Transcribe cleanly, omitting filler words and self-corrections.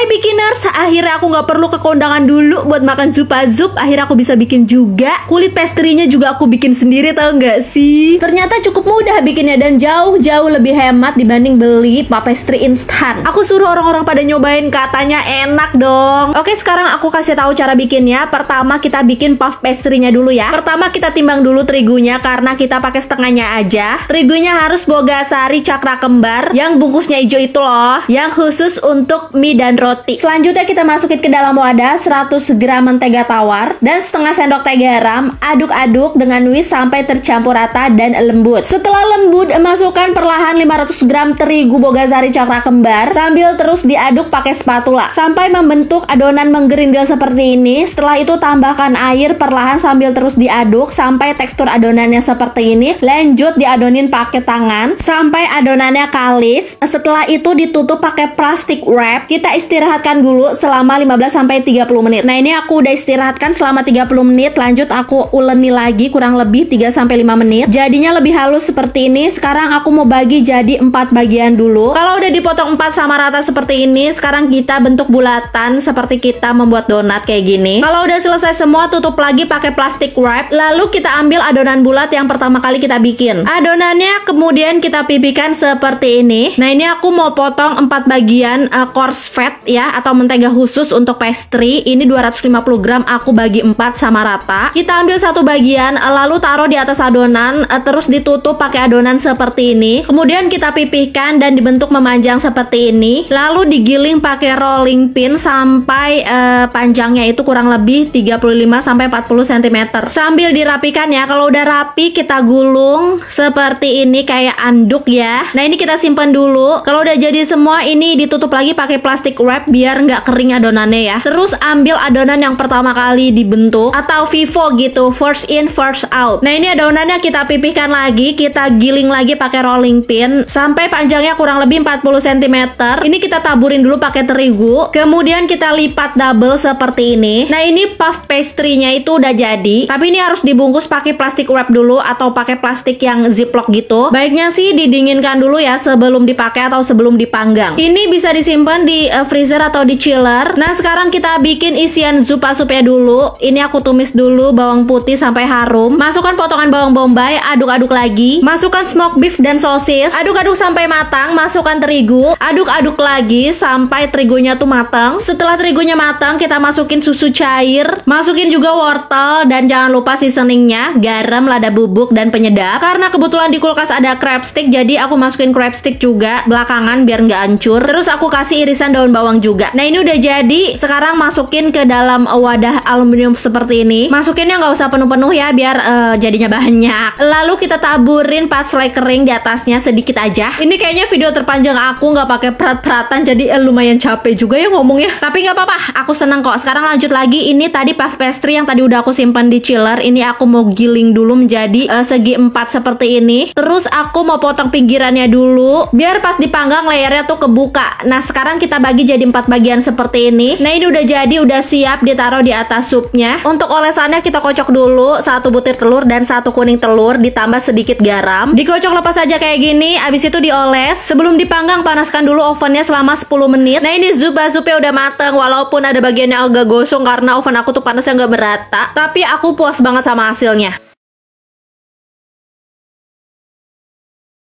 Hai Bikiners, akhirnya aku nggak perlu ke kondangan dulu buat makan Zupa-Zup. Akhirnya aku bisa bikin juga. Kulit pastry-nya juga aku bikin sendiri, tau nggak sih? Ternyata cukup mudah bikinnya dan jauh-jauh lebih hemat dibanding beli pastry instan. Aku suruh orang-orang pada nyobain, katanya enak dong. Oke, sekarang aku kasih tahu cara bikinnya. Pertama kita bikin puff pastry-nya dulu ya. Pertama kita timbang dulu terigunya karena kita pakai setengahnya aja. Terigunya harus Bogasari Cakra Kembar yang bungkusnya hijau itu loh, yang khusus untuk mie dan roti. Selanjutnya kita masukin ke dalam wadah 100 gram mentega tawar dan setengah sendok teh garam. Aduk-aduk dengan whisk sampai tercampur rata dan lembut. Setelah lembut, masukkan perlahan 500 gram terigu Bogasari Cakra Kembar sambil terus diaduk pakai spatula sampai membentuk adonan menggerindil seperti ini. Setelah itu tambahkan air perlahan sambil terus diaduk sampai tekstur adonannya seperti ini. Lanjut diadonin pakai tangan sampai adonannya kalis. Setelah itu ditutup pakai plastik wrap. Kita istirahatkan dulu selama 15-30 menit. Nah, ini aku udah istirahatkan selama 30 menit. Lanjut aku uleni lagi kurang lebih 3-5 menit. Jadinya lebih halus seperti ini. Sekarang aku mau bagi jadi 4 bagian dulu. Kalau udah dipotong 4 sama rata seperti ini, sekarang kita bentuk bulatan seperti kita membuat donat kayak gini. Kalau udah selesai semua, tutup lagi pakai plastik wrap. Lalu kita ambil adonan bulat yang pertama kali kita bikin. Adonannya kemudian kita pipihkan seperti ini. Nah, ini aku mau potong 4 bagian coarse fat ya, atau mentega khusus untuk pastry. Ini 250 gram, aku bagi 4 sama rata. Kita ambil satu bagian, lalu taruh di atas adonan, terus ditutup pakai adonan seperti ini. Kemudian kita pipihkan dan dibentuk memanjang seperti ini. Lalu digiling pakai rolling pin sampai panjangnya itu kurang lebih 35-40 cm. Sambil dirapikan ya. Kalau udah rapi kita gulung seperti ini kayak anduk ya. Nah, ini kita simpan dulu. Kalau udah jadi semua, ini ditutup lagi pakai plastik wrap biar nggak kering adonannya ya. Terus ambil adonan yang pertama kali dibentuk atau FIFO gitu, first in first out. Nah, ini adonannya kita pipihkan lagi, kita giling lagi pakai rolling pin sampai panjangnya kurang lebih 40 cm. Ini kita taburin dulu pakai terigu. Kemudian kita lipat double seperti ini. Nah, ini puff pastry-nya itu udah jadi. Tapi ini harus dibungkus pakai plastik wrap dulu atau pakai plastik yang ziplock gitu. Baiknya sih didinginkan dulu ya sebelum dipakai atau sebelum dipanggang. Ini bisa disimpan di freezer atau di chiller. Nah, sekarang kita bikin isian Zupa-Zupnya dulu. Ini aku tumis dulu bawang putih sampai harum. Masukkan potongan bawang bombay, aduk-aduk lagi. Masukkan smoked beef dan sosis. Aduk-aduk sampai matang. Masukkan terigu. Aduk-aduk lagi sampai terigunya tuh matang. Setelah terigunya matang, kita masukin susu cair. Masukin juga wortel dan jangan lupa seasoningnya, garam, lada bubuk dan penyedap. Karena kebetulan di kulkas ada crab stick, jadi aku masukin crab stick juga belakangan biar nggak hancur. Terus aku kasih irisan daun bawang juga. Nah, ini udah jadi. Sekarang masukin ke dalam wadah aluminium seperti ini. Masukinnya nggak usah penuh-penuh ya biar jadinya banyak. Lalu kita taburin selai kering di atasnya sedikit aja. Ini kayaknya video terpanjang aku nggak pakai perat-peratan, jadi lumayan capek juga ya ngomongnya. Tapi nggak apa-apa, aku seneng kok. Sekarang lanjut lagi. Ini tadi puff pastry yang tadi udah aku simpan di chiller. Ini aku mau giling dulu menjadi segi 4 seperti ini. Terus aku mau potong pinggirannya dulu biar pas dipanggang layarnya tuh kebuka. Nah, sekarang kita bagi jadi 4 bagian seperti ini. Nah, ini udah jadi, udah siap ditaruh di atas supnya. Untuk olesannya kita kocok dulu 1 butir telur dan 1 kuning telur ditambah sedikit garam. Dikocok lepas aja kayak gini. Abis itu dioles. Sebelum dipanggang panaskan dulu ovennya selama 10 menit. Nah, ini Zupa-Zupnya udah mateng walaupun ada bagiannya agak gosong karena oven aku tuh panasnya nggak merata. Tapi aku puas banget sama hasilnya.